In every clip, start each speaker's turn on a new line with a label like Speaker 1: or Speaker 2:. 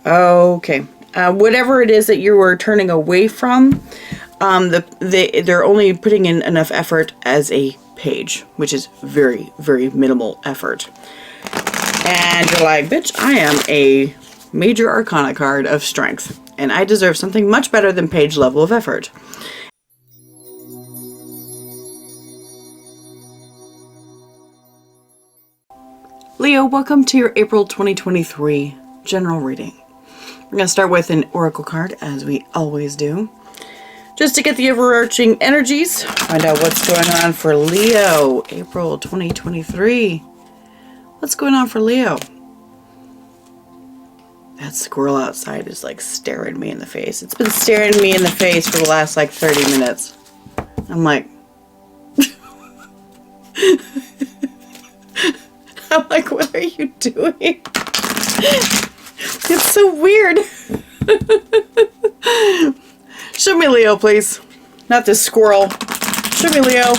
Speaker 1: Okay. Whatever it is that you were turning away from, they're only putting in enough effort as a page, which is very, very minimal effort. And you're like, bitch, I am a major arcana card of strength, and I deserve something much better than page level of effort. Leo, welcome to your April 2023 general reading. We're going to start with an oracle card, as we always do, just to get the overarching energies, find out what's going on for Leo, April 2023. What's going on for Leo? That squirrel outside is like staring me in the face. It's been staring me in the face for the last like 30 minutes. I'm like... I'm like, what are you doing? It's so weird. Show me Leo, please. Not this squirrel. Show me Leo.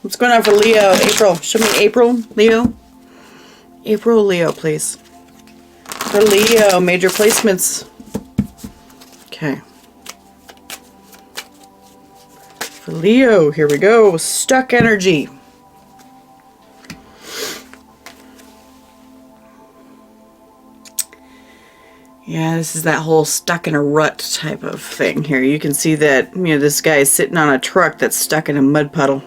Speaker 1: What's going on for Leo? April. Show me April, Leo. April, Leo, please. For Leo, major placements. Okay. For Leo, here we go. Stuck energy. Yeah, this is that whole stuck in a rut type of thing here. You can see that, you know, this guy is sitting on a truck that's stuck in a mud puddle.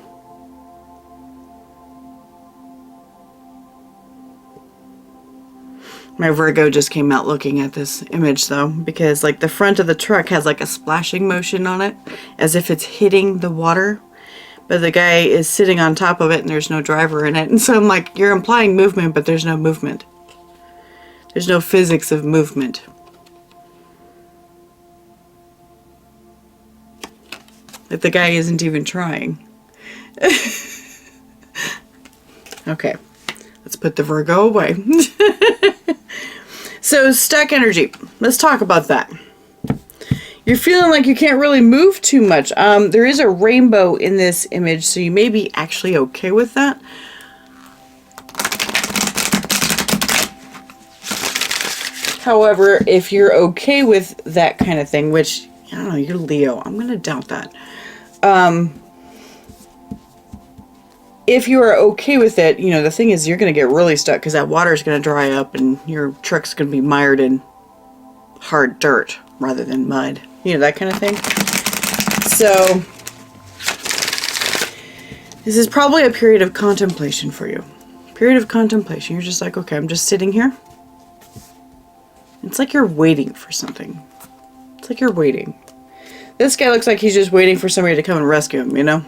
Speaker 1: My Virgo just came out looking at this image though, because like the front of the truck has like a splashing motion on it, as if it's hitting the water, but the guy is sitting on top of it and there's no driver in it. And so I'm like, you're implying movement, but there's no movement. There's no physics of movement. Like the guy isn't even trying. Okay, let's put the Virgo away. So stuck energy, let's talk about that. You're feeling like you can't really move too much. There is a rainbow in this image, so you may be actually okay with that. However, if you're okay with that kind of thing, which, I don't know, you're Leo, I'm going to doubt that. If you are okay with it, you know, the thing is you're going to get really stuck because that water is going to dry up and your truck's going to be mired in hard dirt rather than mud. You know, that kind of thing. So, this is probably a period of contemplation for you. Period of contemplation. You're just like, okay, I'm just sitting here. It's like you're waiting for something. It's like you're waiting. This guy looks like he's just waiting for somebody to come and rescue him, you know?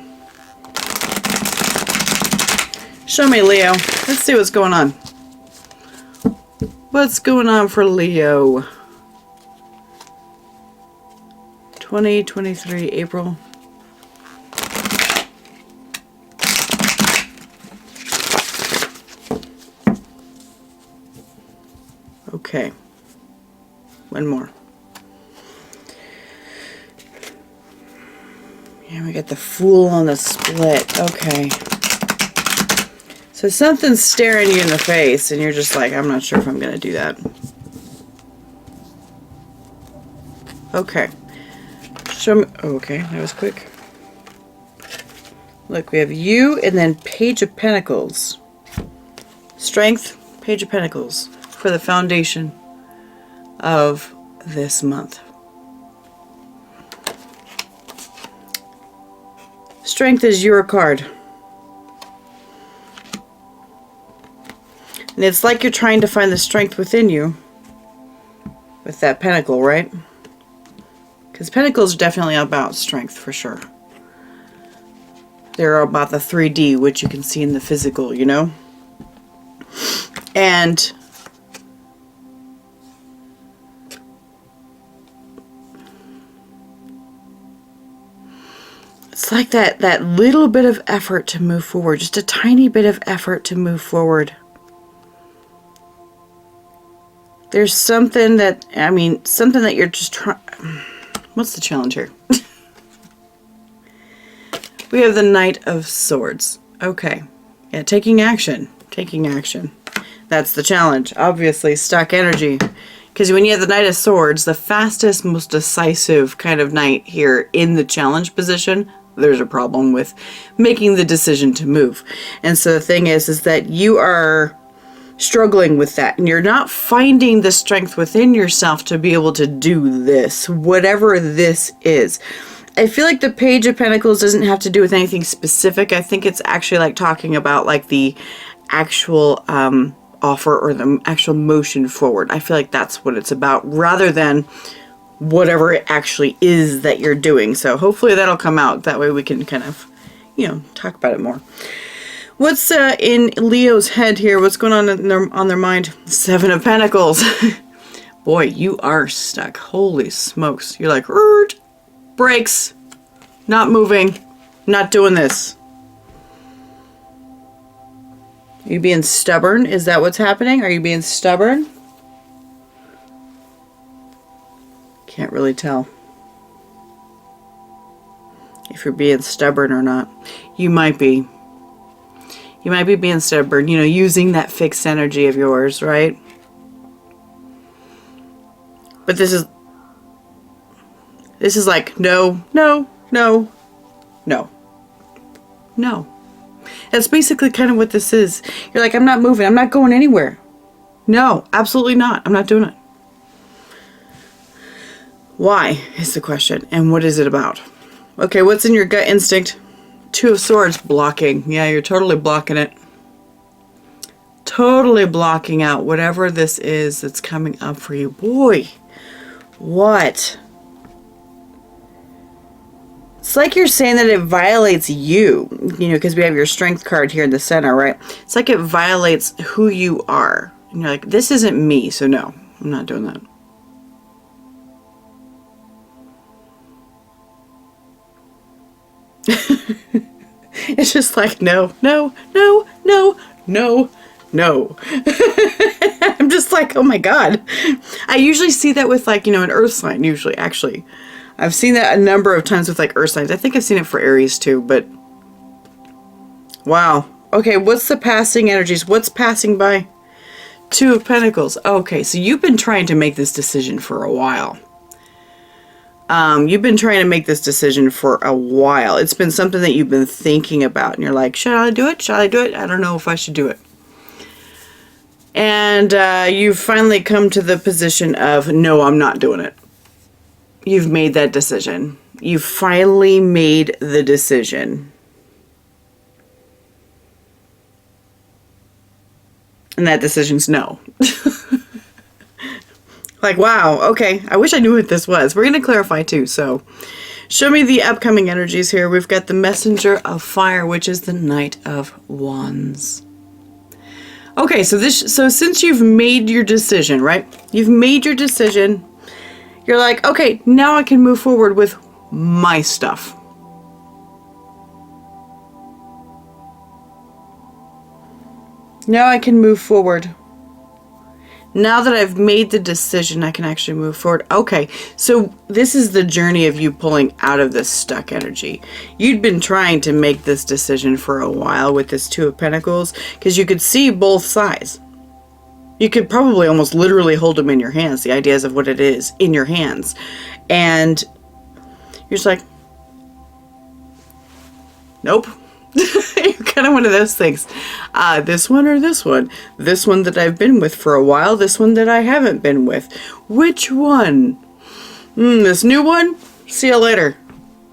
Speaker 1: Show me Leo. Let's see what's going on. What's going on for Leo? 2023 April. Okay. One more. Yeah, we got the Fool on the split. Okay. So something's staring you in the face and you're just like, I'm not sure if I'm going to do that. Okay. Show me. Okay, that was quick. Look, we have you and then Page of Pentacles. Strength, Page of Pentacles for the foundation of this month. Strength is your card. And it's like you're trying to find the strength within you with that pentacle, right? Because pentacles are definitely about strength for sure. They're about the 3D, which you can see in the physical, you know? And it's like that little bit of effort to move forward, just a tiny bit of effort to move forward. There's something that, I mean, something that you're just trying. What's the challenge here? We have the Knight of Swords. Okay. Yeah, taking action. Taking action. That's the challenge. Obviously, stuck energy. Because when you have the Knight of Swords, the fastest, most decisive kind of knight here in the challenge position, there's a problem with making the decision to move. And so the thing is that you are struggling with that, and you're not finding the strength within yourself to be able to do this, whatever this is. I feel like the Page of Pentacles doesn't have to do with anything specific. I think it's actually like talking about like the actual offer or the actual motion forward. I feel like that's what it's about, rather than whatever it actually is that you're doing. So hopefully that'll come out. That way we can kind of, you know, talk about it more. What's in Leo's head here? What's going on their mind? Seven of Pentacles. Boy, you are stuck. Holy smokes. You're like, brakes, not moving, not doing this. Are you being stubborn? Is that what's happening? Are you being stubborn? Can't really tell if you're being stubborn or not. You might be. You might be being stubborn, you know, using that fixed energy of yours, right? But this is like, no, no, no, no, no. That's basically kind of what this is. You're like, I'm not moving. I'm not going anywhere. No, absolutely not. I'm not doing it. Why is the question. And what is it about? Okay, what's in your gut instinct? Two of Swords, blocking. Yeah, you're totally blocking it. Totally blocking out whatever this is that's coming up for you. Boy, what? It's like you're saying that it violates you, you know, because we have your Strength card here in the center, right? It's like it violates who you are. And you're like, this isn't me, so no, I'm not doing that. It's just like, no, no, no, no, no, no. I'm just like, oh my God. I usually see that with like, you know, an earth sign, usually, actually. I've seen that a number of times with like earth signs. I think I've seen it for Aries too, but wow. Okay, what's the passing energies? What's passing by? Two of Pentacles. Okay, so you've been trying to make this decision for a while. You've been trying to make this decision for a while. It's been something that you've been thinking about, and you're like, should I do it? Should I do it? I don't know if I should do it. And you've finally come to the position of, no, I'm not doing it. You've made that decision. You finally made the decision. And that decision's no. Like, wow, okay, I wish I knew what this was. We're going to clarify too, so show me the upcoming energies here. We've got the Messenger of Fire, which is the Knight of Wands. Okay, so since you've made your decision, right? You've made your decision. You're like, okay, now I can move forward with my stuff. Now I can move forward. Now that I've made the decision, I can actually move forward. Okay, so this is the journey of you pulling out of this stuck energy. You'd been trying to make this decision for a while with this Two of Pentacles, because you could see both sides. You could probably almost literally hold them in your hands, the ideas of what it is in your hands. And you're just like, nope. You're kind of one of those things. This one or this one? This one that I've been with for a while, this one that I haven't been with. Which one? This new one? See you later.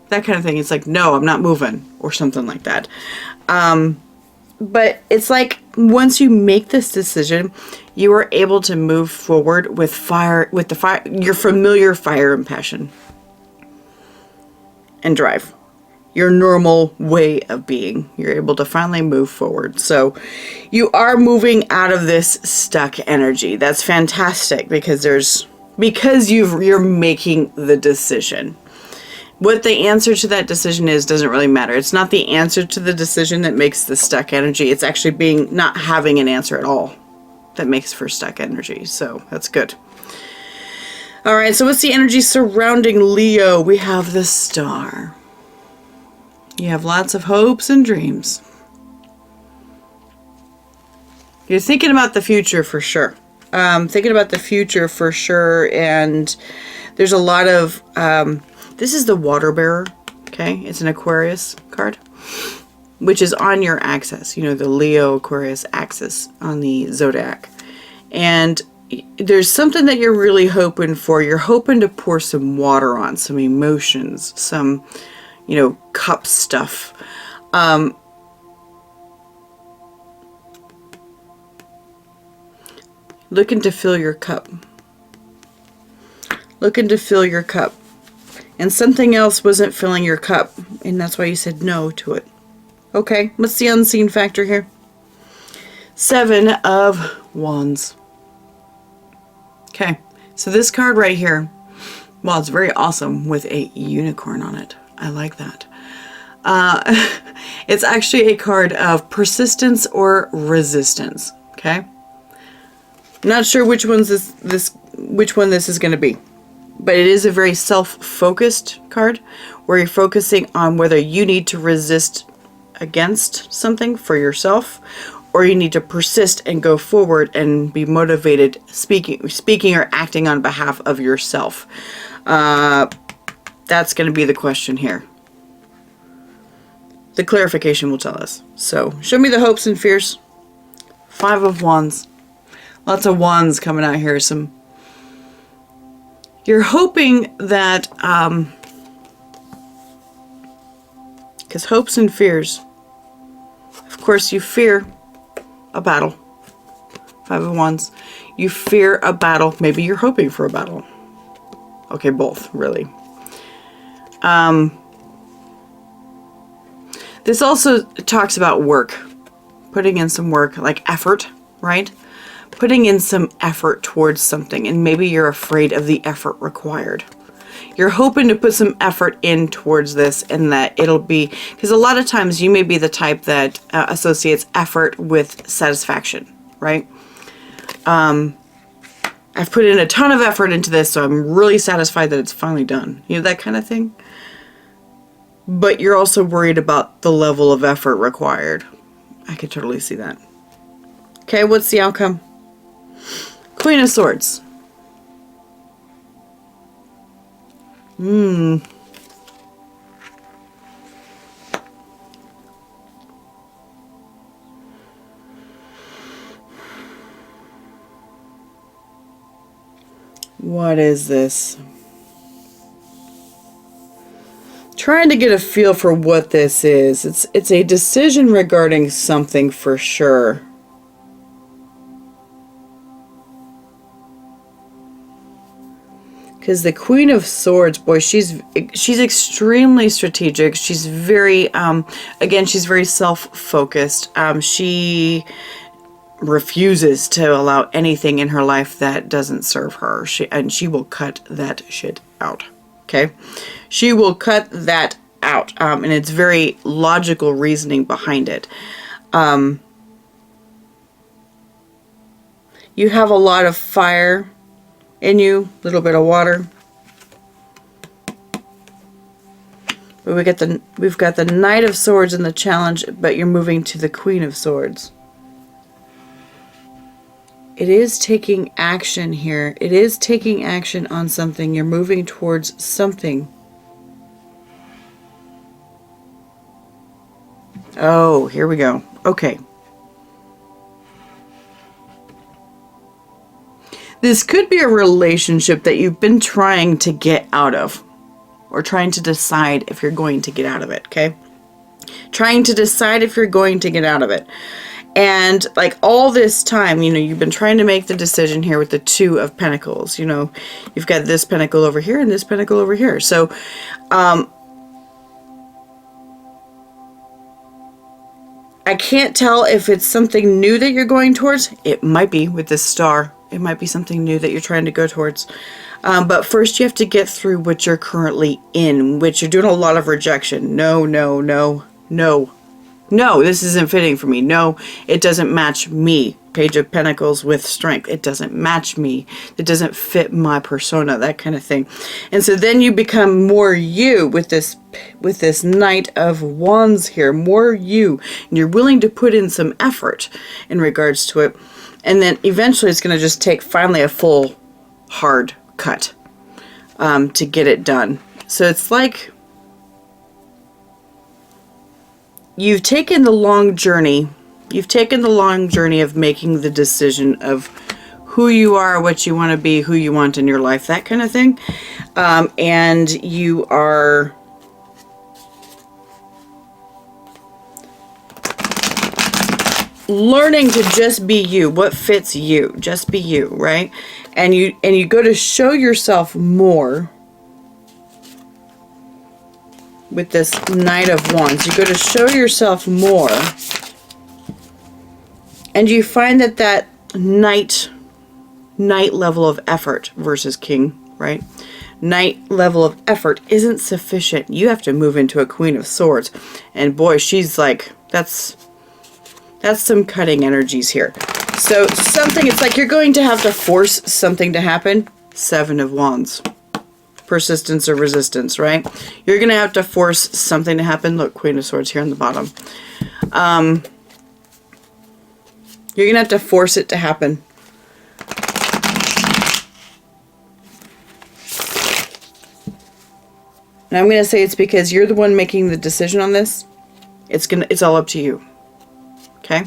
Speaker 1: That kind of thing. It's like, no, I'm not moving, or something like that. But it's like once you make this decision, you are able to move forward with fire, with the fire, your familiar fire and passion and drive. Your normal way of being. You're able to finally move forward. So you are moving out of this stuck energy. That's fantastic, because you're making the decision. What the answer to that decision is doesn't really matter. It's not the answer to the decision that makes the stuck energy. It's actually not having an answer at all that makes for stuck energy. So that's good. All right, so what's the energy surrounding Leo? We have the Star. You have lots of hopes and dreams. You're thinking about the future for sure. Thinking about the future for sure. And there's a lot of, this is the water bearer. Okay. It's an Aquarius card, which is on your axis, you know, the Leo Aquarius axis on the zodiac. And there's something that you're really hoping for. You're hoping to pour some water on, some emotions, some, you know, cup stuff. Looking to fill your cup. Looking to fill your cup. And something else wasn't filling your cup, and that's why you said no to it. Okay, what's the unseen factor here? 7 of Wands. Okay, so this card right here, well, it's very awesome with a unicorn on it. I like that. It's actually a card of persistence or resistance. Okay, not sure which one this is going to be, but it is a very self-focused card where you're focusing on whether you need to resist against something for yourself, or you need to persist and go forward and be motivated speaking or acting on behalf of yourself. That's going to be the question here. The clarification will tell us. So, show me the hopes and fears. 5 of Wands. Lots of wands coming out here. You're hoping that, because hopes and fears, of course, you fear a battle. 5 of Wands. You fear a battle. Maybe you're hoping for a battle. Okay, both, really. This also talks about work. Putting in some work, like effort, right? Putting in some effort towards something, and maybe you're afraid of the effort required. You're hoping to put some effort in towards this, and that it'll be, because a lot of times you may be the type that associates effort with satisfaction, right? I've put in a ton of effort into this, so I'm really satisfied that it's finally done. You know, that kind of thing. But you're also worried about the level of effort required. I could totally see that. Okay, what's the outcome? Queen of Swords. What is this? Trying to get a feel for what this is. It's a decision regarding something for sure. Because the Queen of Swords, boy, she's extremely strategic. She's very, again, she's very self-focused. She refuses to allow anything in her life that doesn't serve her. And she will cut that shit out. Okay? She will cut that out. And it's very logical reasoning behind it. You have a lot of fire in you, a little bit of water. But we've got the Knight of Swords in the challenge, but you're moving to the Queen of Swords. It is taking action here. It is taking action on something. You're moving towards something. Oh, here we go. Okay. This could be a relationship that you've been trying to get out of, or trying to decide if you're going to get out of it, okay? Trying to decide if you're going to get out of it. And like all this time, you know, you've been trying to make the decision here with the 2 of Pentacles. You know, you've got this pentacle over here and this pentacle over here. So, I can't tell if it's something new that you're going towards. It might be with this star. It might be something new that you're trying to go towards. But first you have to get through what you're currently in, which you're doing a lot of rejection. No, no, no, no, No, this isn't fitting for me. No, it doesn't match me. Page of Pentacles with Strength. It doesn't match me. It doesn't fit my persona, that kind of thing. And so then you become more you with this Knight of Wands here, more you. And you're willing to put in some effort in regards to it. And then eventually it's going to just take finally a full hard cut to get it done. So it's like you've taken the long journey. You've taken the long journey of making the decision of who you are, what you want to be, who you want in your life, that kind of thing. And you are learning to just be you, what fits you, just be you, right? And you go to show yourself more with this Knight of Wands. You go to show yourself more. And you find that knight level of effort versus king, right? Knight level of effort isn't sufficient. You have to move into a Queen of Swords. And boy, she's like, that's some cutting energies here. So something, it's like you're going to have to force something to happen. Seven of Wands. Persistence or resistance, right? You're going to have to force something to happen. Look, Queen of Swords here on the bottom. You're going to have to force it to happen. And I'm going to say it's because you're the one making the decision on this. It's all up to you. Okay?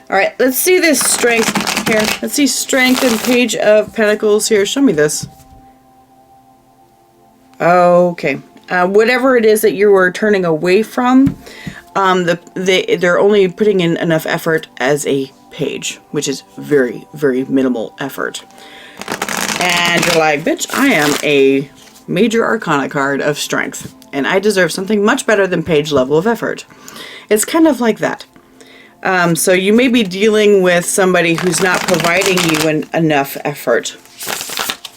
Speaker 1: All right, let's see this strength here. Let's see strength and Page of Pentacles here. Show me this. Okay. Whatever it is that you were turning away from, they're only putting in enough effort as a page, which is very, very minimal effort. And you're like, bitch, I am a major arcana card of strength, and I deserve something much better than page level of effort. It's kind of like that. So you may be dealing with somebody who's not providing you enough effort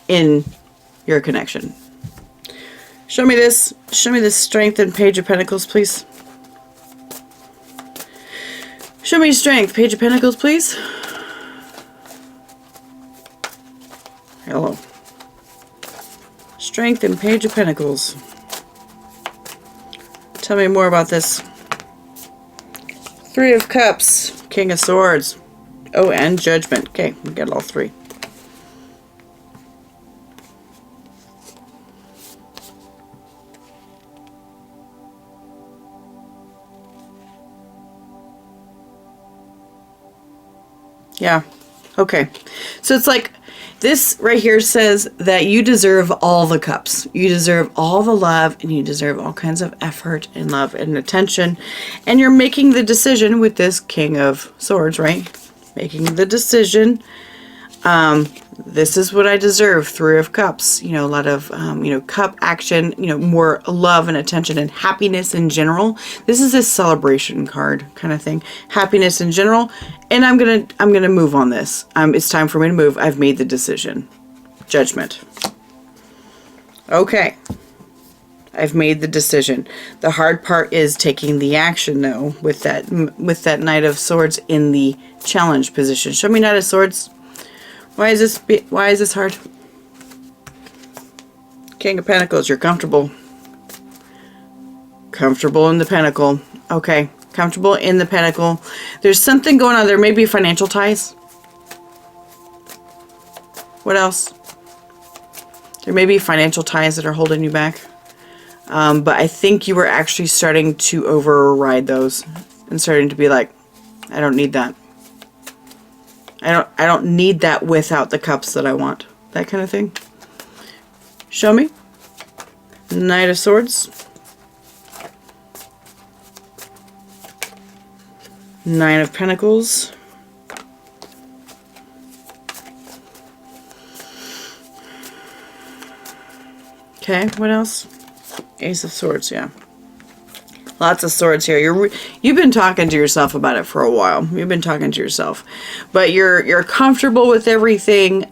Speaker 1: in your connection. Show me this. Show me this strength and Page of Pentacles, please. Show me strength, Page of Pentacles, please. Hello. Strength and Page of Pentacles. Tell me more about this. Three of Cups, King of Swords. Oh, and Judgment. Okay, we got all three. Yeah. Okay. So it's like this right here says that you deserve all the cups. You deserve all the love, and you deserve all kinds of effort and love and attention. And you're making the decision with this King of Swords, right? Making the decision. This is what I deserve. Three of Cups. You know, a lot of, cup action, more love and attention and happiness in general. This is a celebration card kind of thing. Happiness in general. And I'm gonna move on this. It's time for me to move. I've made the decision. Judgment. Okay. I've made the decision. The hard part is taking the action, though, with that Knight of Swords in the challenge position. Show me Knight of Swords. Why is this hard? King of Pentacles, you're comfortable. Comfortable in the Pentacle. Okay, comfortable in the Pentacle. There's something going on. There may be financial ties. What else? There may be financial ties that are holding you back. But I think you were actually starting to override those and starting to be like, I don't need that. I don't need that without the cups that I want. That kind of thing. Show me. Knight of Swords. Nine of Pentacles. Okay, what else? Ace of Swords, yeah. Lots of swords here. You've been talking to yourself about it for a while. You've been talking to yourself, but you're comfortable with everything.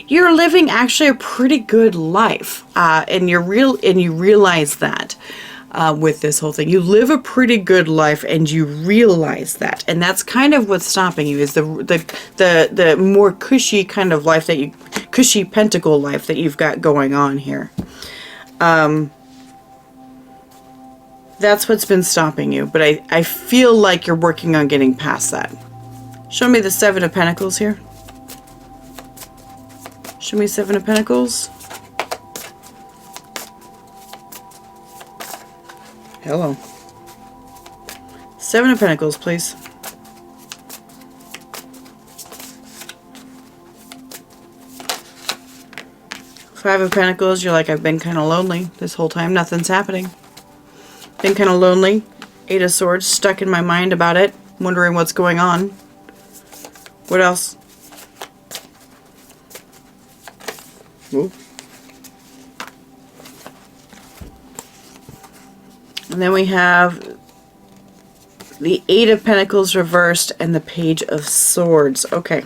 Speaker 1: You're living actually a pretty good life, and you realize that. with this whole thing. You live a pretty good life, and you realize that, and that's kind of what's stopping you, is the more cushy kind of life that you, cushy pentacle life that you've got going on here. That's what's been stopping you, but I feel like you're working on getting past that. Show me the Seven of Pentacles here. Show me Seven of Pentacles. Hello. Seven of Pentacles, please. Five of Pentacles, you're like, I've been kind of lonely this whole time. Nothing's happening. Been kind of lonely. Eight of Swords, stuck in my mind about it. Wondering what's going on. What else? Ooh. And then we have the Eight of Pentacles reversed and the Page of Swords. Okay.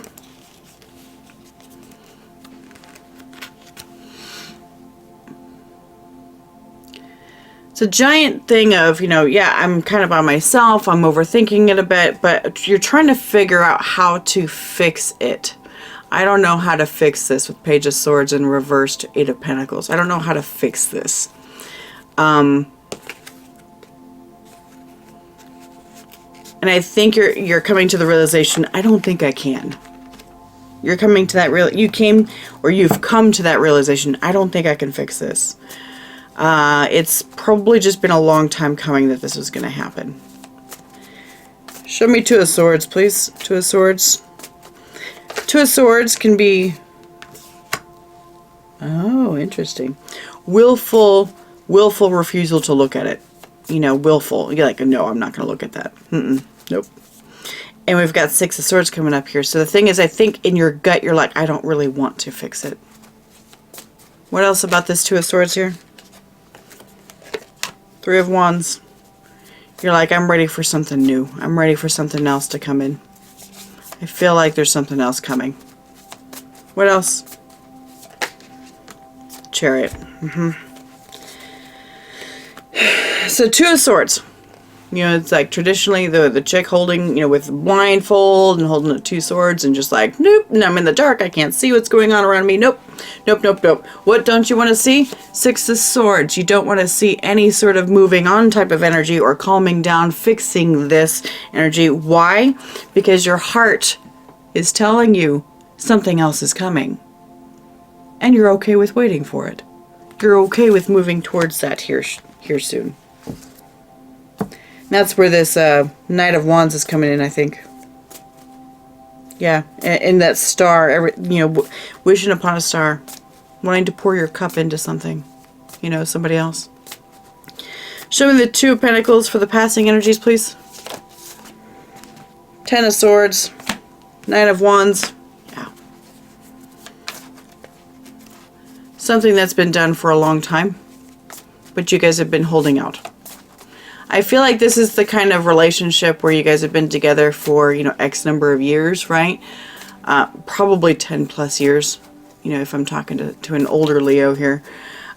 Speaker 1: It's a giant thing of, you know, yeah, I'm kind of by myself, I'm overthinking it a bit, but you're trying to figure out how to fix it. I don't know how to fix this with Page of Swords and reversed Eight of Pentacles. I don't know how to fix this. And I think you're coming to the realization, I don't think I can. You're coming to that you've come to that realization, I don't think I can fix this. It's probably just been a long time coming that this was going to happen. Show me Two of Swords, please. Two of Swords. Two of Swords can be... Oh, interesting. Willful refusal to look at it. You know, willful. You're like, no, I'm not going to look at that. Nope. And we've got Six of Swords coming up here. So the thing is, I think in your gut, you're like, I don't really want to fix it. What else about this Two of Swords here? Three of Wands. You're like, I'm ready for something new. I'm ready for something else to come in. I feel like there's something else coming. What else? Chariot. So Two of Swords. You know, it's like traditionally the chick holding, you know, with blindfold and holding the two swords and just like, nope, I'm in the dark. I can't see what's going on around me. Nope, nope, nope, nope. What don't you want to see? Six of Swords. You don't want to see any sort of moving on type of energy or calming down, fixing this energy. Why? Because your heart is telling you something else is coming. And you're okay with waiting for it. You're okay with moving towards that here soon. That's where this Knight of Wands is coming in, I think. Yeah, and that star, you know, wishing upon a star, wanting to pour your cup into something, you know, somebody else. Show me the Two of Pentacles for the passing energies, please. Ten of Swords, Knight of Wands. Yeah. Something that's been done for a long time, but you guys have been holding out. I feel like this is the kind of relationship where you guys have been together for, you know, X number of years, right? Probably 10 plus years, you know, if I'm talking to an older Leo here.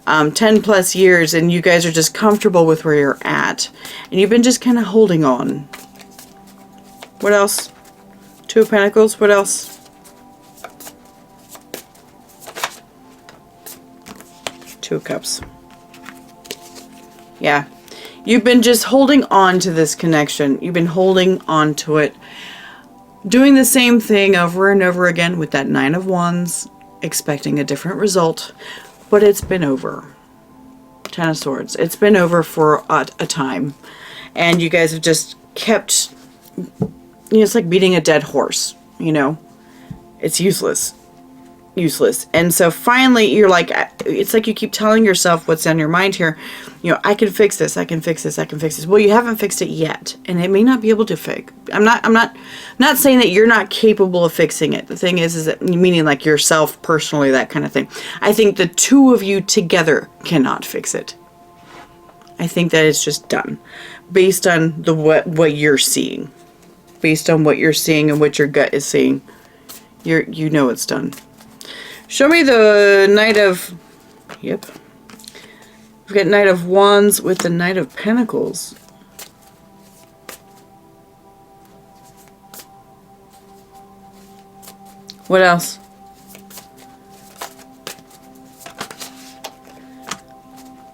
Speaker 1: 10 plus years, and you guys are just comfortable with where you're at. And you've been just kind of holding on. What else? Two of Pentacles, what else? Two of Cups. Yeah. You've been just holding on to this connection. You've been holding on to it. Doing the same thing over and over again with that Nine of Wands. Expecting a different result. But it's been over. Ten of Swords. It's been over for a time. And you guys have just kept... You know, it's like beating a dead horse. You know? It's useless. Useless. And so finally you're like, it's like you keep telling yourself what's on your mind here. You know, I can fix this, I can fix this, I can fix this. Well, you haven't fixed it yet, and it may not be able to fix. I'm not saying that you're not capable of fixing it. The thing is that, meaning like yourself personally, that kind of thing. I think the two of you together cannot fix it. I think that it's just done based on what you're seeing. Based on what you're seeing and what your gut is seeing. You know it's done. Show me the Knight of... Yep. We've got Knight of Wands with the Knight of Pentacles. What else?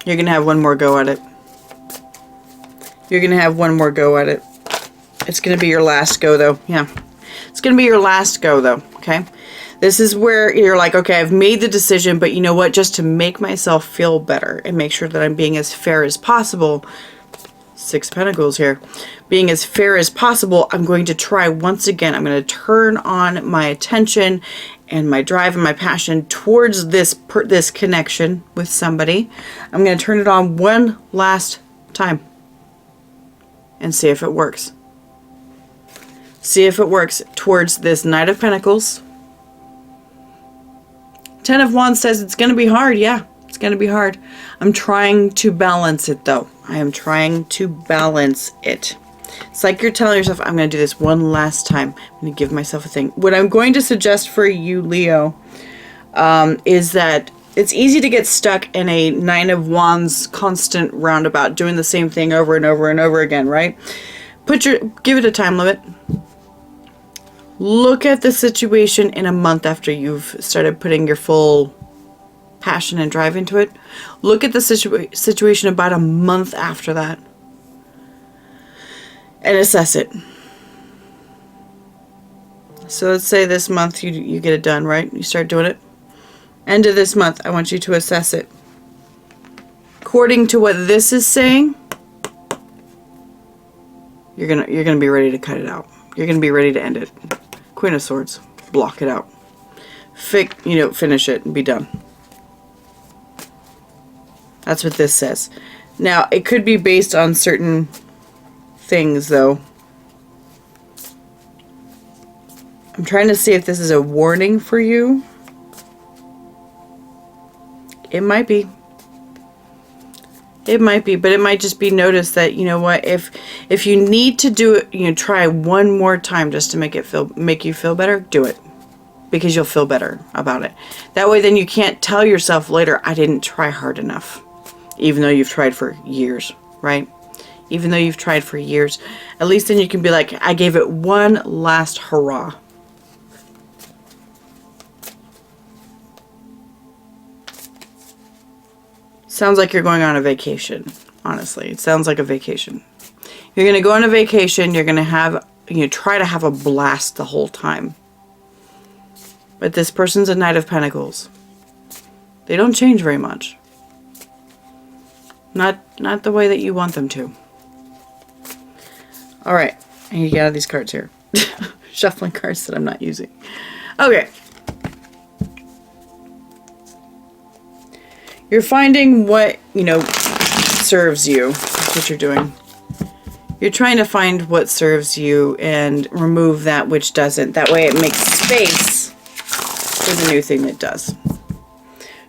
Speaker 1: You're going to have one more go at it. You're going to have one more go at it. It's going to be your last go, though. Yeah. It's going to be your last go, though. Okay? This is where you're like, okay, I've made the decision, but you know what? Just to make myself feel better and make sure that I'm being as fair as possible. 6 Pentacles here. Being as fair as possible, I'm going to try once again. I'm going to turn on my attention and my drive and my passion towards this connection with somebody. I'm going to turn it on one last time and see if it works. See if it works towards this Knight of Pentacles. 10 of Wands says it's going to be hard. Yeah, it's going to be hard. I'm trying to balance it, though. I am trying to balance it. It's like you're telling yourself, I'm going to do this one last time. I'm going to give myself a thing. What I'm going to suggest for you, Leo, is that it's easy to get stuck in a 9 of Wands constant roundabout, doing the same thing over and over and over again, right? Give it a time limit. Look at the situation in a month after you've started putting your full passion and drive into it. Look at the situation about a month after that and assess it. So let's say this month you get it done, right? You start doing it. End of this month, I want you to assess it. According to what this is saying, you're gonna be ready to cut it out. You're gonna be ready to end it. Queen of Swords, block it out. Finish it and be done. That's what this says. Now, it could be based on certain things, though. I'm trying to see if this is a warning for you. It might be. It might be, but it might just be noticed that, you know what, if you need to do it, try one more time just to make you feel better, do it. Because you'll feel better about it. That way then you can't tell yourself later, I didn't try hard enough. Even though you've tried for years, right? Even though you've tried for years. At least then you can be like, I gave it one last hurrah. Sounds like you're going on a vacation, honestly. It sounds like a vacation. You're going to go on a vacation. You're going to try to have a blast the whole time. But this person's a Knight of Pentacles. They don't change very much. Not the way that you want them to. All right. I need to get out of these cards here. Shuffling cards that I'm not using. Okay. You're finding what, serves you. That's what you're doing. You're trying to find what serves you and remove that which doesn't. That way it makes space for the new thing that does.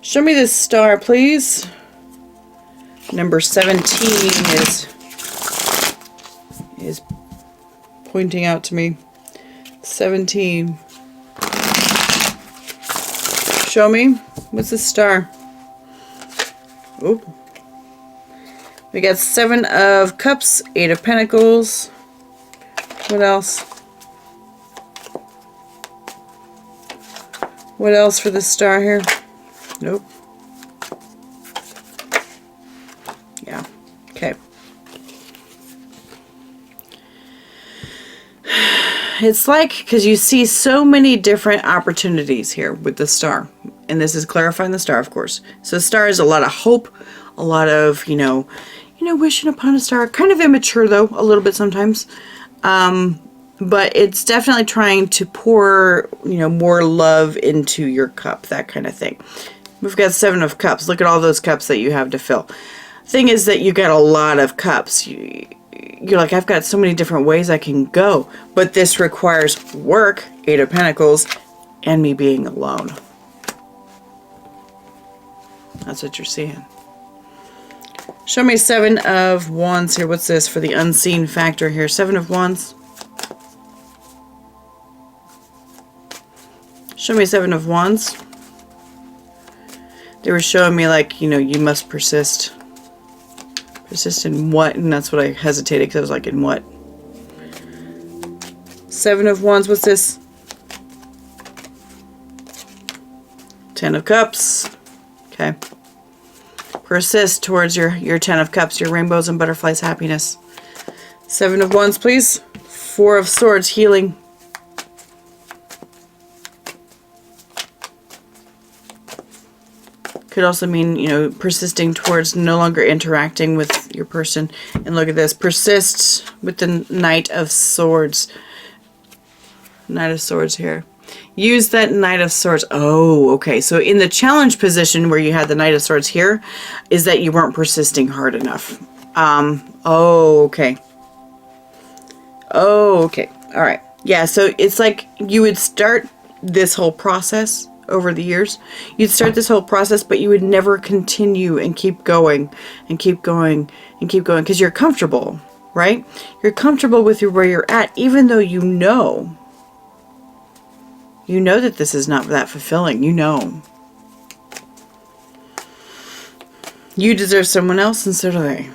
Speaker 1: Show me this star, please. Number 17 is pointing out to me. 17. Show me. What's the star? Oop. We got 7 of Cups, 8 of Pentacles. What else? What else for the star here? Nope. Yeah. Okay. It's like, because you see so many different opportunities here with the star. And this is clarifying the star, of course. So the star is a lot of hope, a lot of, wishing upon a star. Kind of immature, though, a little bit sometimes. But it's definitely trying to pour, more love into your cup, that kind of thing. We've got 7 of Cups. Look at all those cups that you have to fill. Thing is that you got a lot of cups. You're like, I've got so many different ways I can go. But this requires work, 8 of Pentacles, and me being alone. That's what you're seeing. Show me 7 of Wands here. What's this for the unseen factor here? 7 of Wands. Show me 7 of Wands. They were showing me like, you must persist. Persist in what? And that's what I hesitated because I was like, in what? 7 of Wands, what's this? 10 of Cups. Okay. Persist towards your 10 of Cups, your rainbows and butterflies happiness. 7 of Wands, please. 4 of Swords, healing. Could also mean, you know, persisting towards no longer interacting with your person. And look at this. Persist with the Knight of Swords. Knight of Swords here. Use that Knight of Swords. Oh, okay. So in the challenge position where you had the Knight of Swords here, is that you weren't persisting hard enough. Oh, okay. Oh, okay. All right. Yeah, so it's like you would start this whole process over the years. You'd start this whole process, but you would never continue and keep going and keep going and keep going because you're comfortable, right? You're comfortable with where you're at, even though you know that this is not that fulfilling. You know. You deserve someone else and so do they.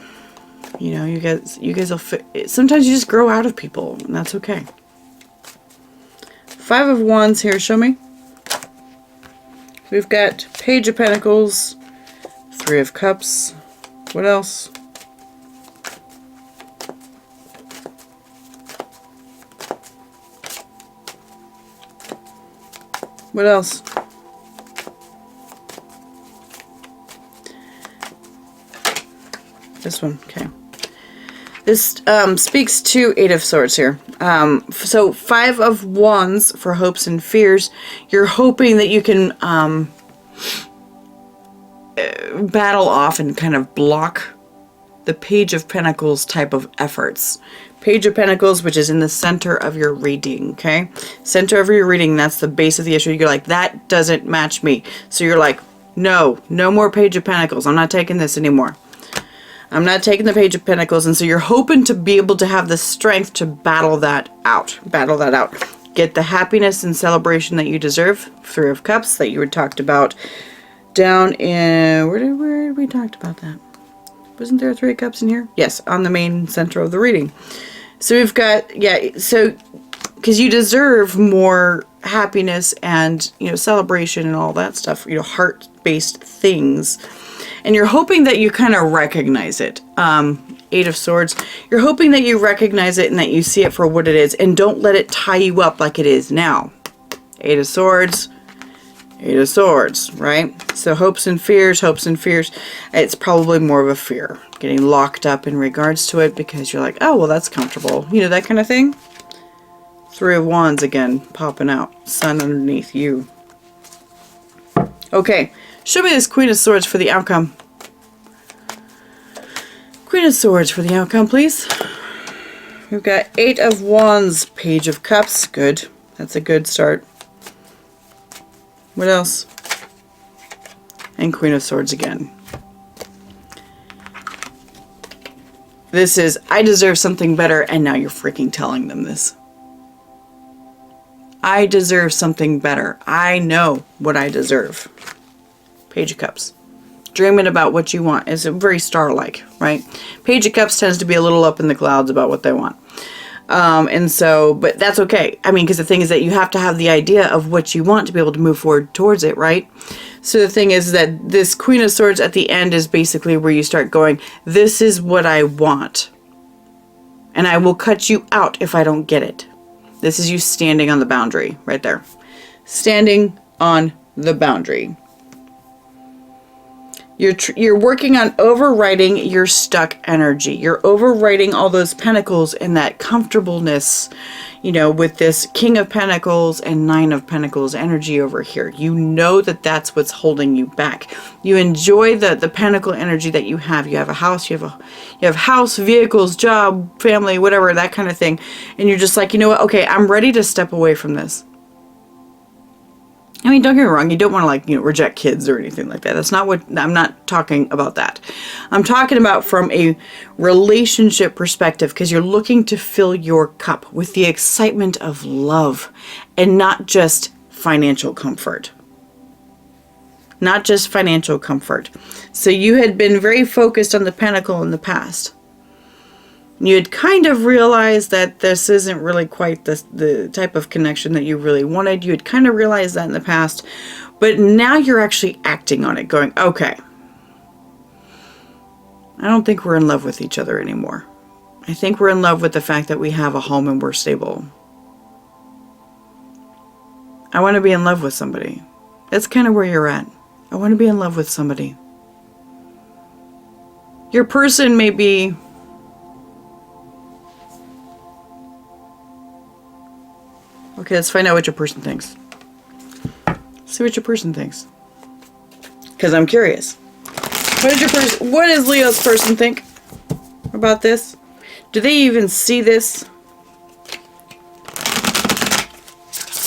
Speaker 1: You know, you guys will fit. Sometimes you just grow out of people and that's okay. 5 of Wands here, show me. We've got Page of Pentacles, 3 of Cups. What else? What else? This one, okay. This speaks to 8 of Swords here. So 5 of Wands for hopes and fears. You're hoping that you can battle off and kind of block the Page of Pentacles type of efforts. Page of Pentacles, which is in the center of your reading, okay? Center of your reading, that's the base of the issue. You're like, that doesn't match me. So you're like, no more Page of Pentacles. I'm not taking this anymore. I'm not taking the Page of Pentacles. And so you're hoping to be able to have the strength to battle that out. Battle that out. Get the happiness and celebration that you deserve. 3 of Cups that you had talked about down in... Where did we talked about that? Wasn't there 3 of Cups in here? Yes, on the main center of the reading. So we've got... Yeah, so... Because you deserve more happiness and, you know, celebration and all that stuff. You know, heart-based things. And you're hoping that you kind of recognize it. 8 of Swords. You're hoping that you recognize it and that you see it for what it is. And don't let it tie you up like it is now. 8 of Swords. 8 of Swords, right? So hopes and fears, hopes and fears. It's probably more of a fear. Getting locked up in regards to it because you're like, oh, well, that's comfortable. You know, that kind of thing. 3 of Wands again, popping out. Sun underneath you. Okay. Show me this Queen of Swords for the outcome. Queen of Swords for the outcome, please. We've got 8 of Wands, Page of Cups. Good. That's a good start. What else? And Queen of Swords again. This is, I deserve something better, and now you're freaking telling them this. I deserve something better. I know what I deserve. Page of Cups. Dreaming about what you want is very star-like, right? Page of Cups tends to be a little up in the clouds about what they want. And so, but that's okay. I mean, because the thing is that you have to have the idea of what you want to be able to move forward towards it, right? So the thing is that this Queen of Swords at the end is basically where you start going, this is what I want. And I will cut you out if I don't get it. This is you standing on the boundary right there. Standing on the boundary. You're working on overriding your stuck energy. You're overriding all those pentacles and that comfortableness, you know, with this King of Pentacles and 9 of Pentacles energy over here. You know that that's what's holding you back. You enjoy the pentacle energy that you have. You have a house, you have house, vehicles, job, family, whatever, that kind of thing. And you're just like, you know what? Okay, I'm ready to step away from this. I mean, don't get me wrong, you don't want to, like, you know, reject kids or anything like that. That's not what, I'm not talking about that. I'm talking about from a relationship perspective, because you're looking to fill your cup with the excitement of love and not just financial comfort. not just financial comfort. So you had been very focused on the Pentacle in the past. You had kind of realized that this isn't really quite the type of connection that you really wanted. You had kind of realized that in the past, but now you're actually acting on it, going, okay, I don't think we're in love with each other anymore. I think we're in love with the fact that we have a home and we're stable. I want to be in love with somebody. That's kind of where you're at. I want to be in love with somebody. Your person may be... Okay, let's find out what your person thinks. See what your person thinks. Because I'm curious. What does Leo's person think about this? Do they even see this?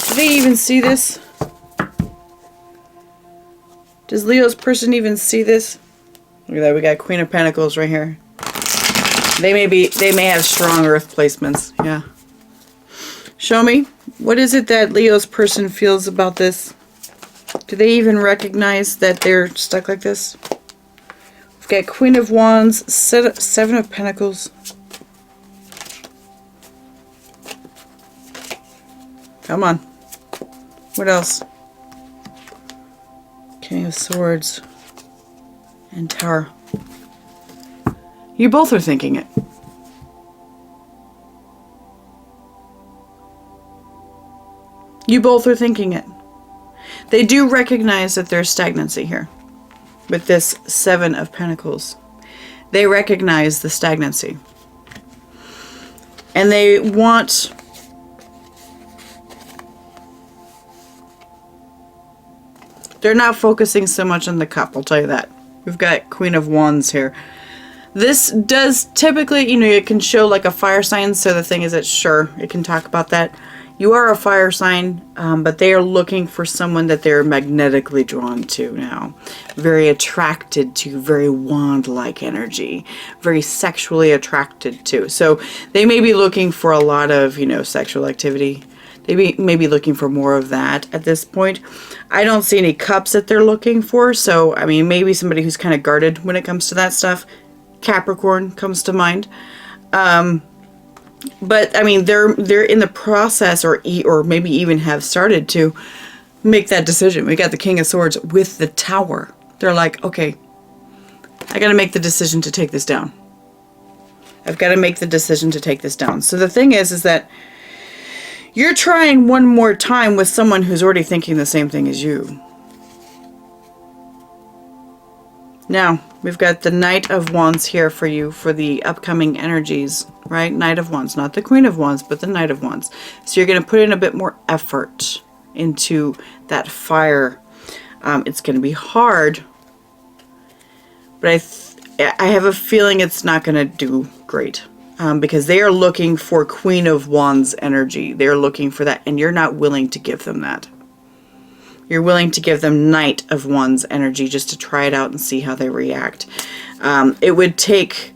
Speaker 1: Do they even see this? Does Leo's person even see this? Look at that, we got Queen of Pentacles right here. They may have strong earth placements, yeah. Show me, what is it that Leo's person feels about this? Do they even recognize that they're stuck like this? We've got Queen of Wands, Seven of Pentacles. Come on. What else? King of Swords and Tower. You both are thinking it. You both are thinking it. They do recognize that there's stagnancy here with this Seven of Pentacles. They recognize the stagnancy. And they want... They're not focusing so much on the cup, I'll tell you that. We've got Queen of Wands here. This does typically, you know, it can show like a fire sign, so the thing is that sure, it can talk about that. You are a fire sign, but they are looking for someone that they're magnetically drawn to now. Very attracted to, very wand-like energy. Very sexually attracted to. So they may be looking for a lot of, you know, sexual activity. They may be looking for more of that at this point. I don't see any cups that they're looking for. So, I mean, maybe somebody who's kind of guarded when it comes to that stuff. Capricorn comes to mind. But, I mean, they're in the process or maybe even have started to make that decision. We got the King of Swords with the Tower. They're like, okay, I got to make the decision to take this down. I've got to make the decision to take this down. So the thing is that you're trying one more time with someone who's already thinking the same thing as you. Now, we've got the Knight of Wands here for you for the upcoming energies, right? Knight of Wands, not the Queen of Wands, but the Knight of Wands. So you're going to put in a bit more effort into that fire. It's going to be hard, but I have a feeling it's not going to do great. Because they are looking for Queen of Wands energy. They're looking for that, and you're not willing to give them that. You're willing to give them Knight of Wands energy just to try it out and see how they react. It would take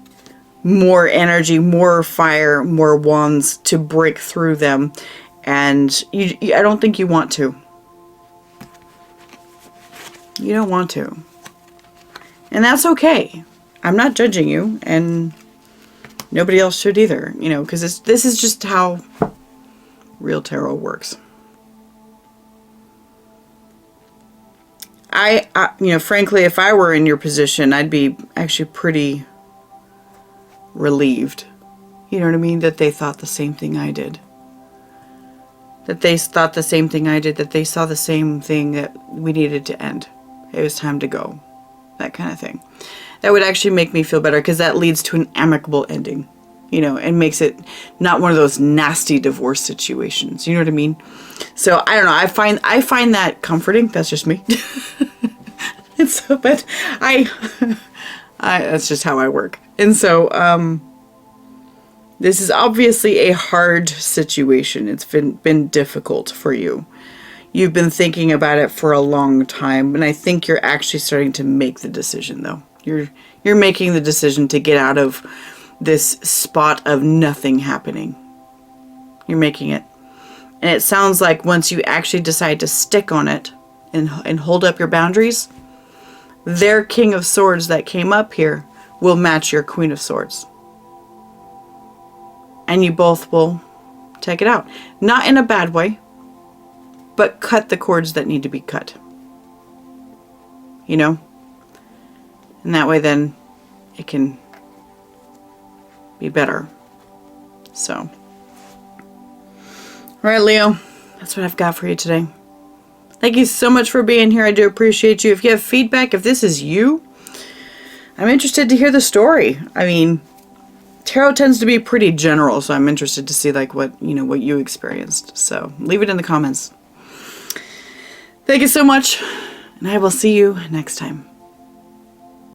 Speaker 1: more energy, more fire, more wands to break through them, and I don't think you want to. You don't want to. And that's okay. I'm not judging you, and nobody else should either, you know, because this is just how real tarot works. You know, frankly, if I were in your position, I'd be actually pretty relieved. You know what I mean? That they thought the same thing I did. That they thought the same thing I did. That they saw the same thing, that we needed to end. It was time to go. That kind of thing. That would actually make me feel better, because that leads to an amicable ending, you know, and makes it not one of those nasty divorce situations. You know what I mean? So I don't know. I find that comforting. That's just me. But that's just how I work. And so this is obviously a hard situation. It's been difficult for you. You've been thinking about it for a long time, and I think you're actually starting to make the decision, though. You're making the decision to get out of this spot of nothing happening. You're making it. And it sounds like once you actually decide to stick on it and hold up your boundaries, their King of Swords that came up here will match your Queen of Swords. And you both will take it out. Not in a bad way, but cut the cords that need to be cut. You know? And that way then it can be better. So. All right, Leo. That's what I've got for you today. Thank you so much for being here. I do appreciate you. If you have feedback, if this is you, I'm interested to hear the story. I mean, tarot tends to be pretty general, so I'm interested to see like what you experienced. So leave it in the comments. Thank you so much, and I will see you next time.